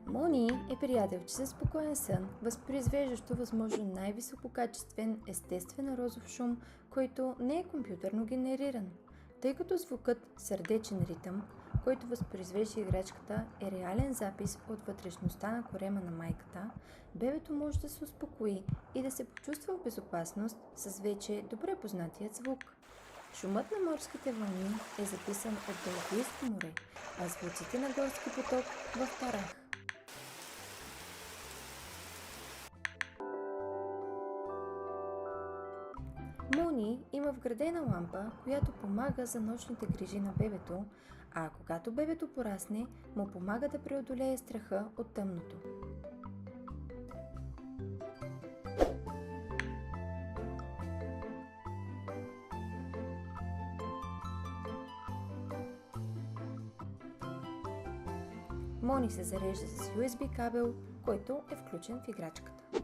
Мони е приятелче със спокоен сън, възпроизвеждащо възможно най-висококачествен естествен розов шум, който не е компютърно генериран. Тъй като звукът сърдечен ритъм, който възпроизвежда играчката, е реален запис от вътрешността на корема на майката, бебето може да се успокои и да се почувства в безопасност с вече добре познатият звук. Шумът на морските вълни е записан от Белгийско море, а звуците на горски поток в Тарах. Мони има вградена лампа, която помага за нощните грижи на бебето, а когато бебето порасне, му помага да преодолее страха от тъмното. Мони се зарежда с USB кабел, който е включен в играчката.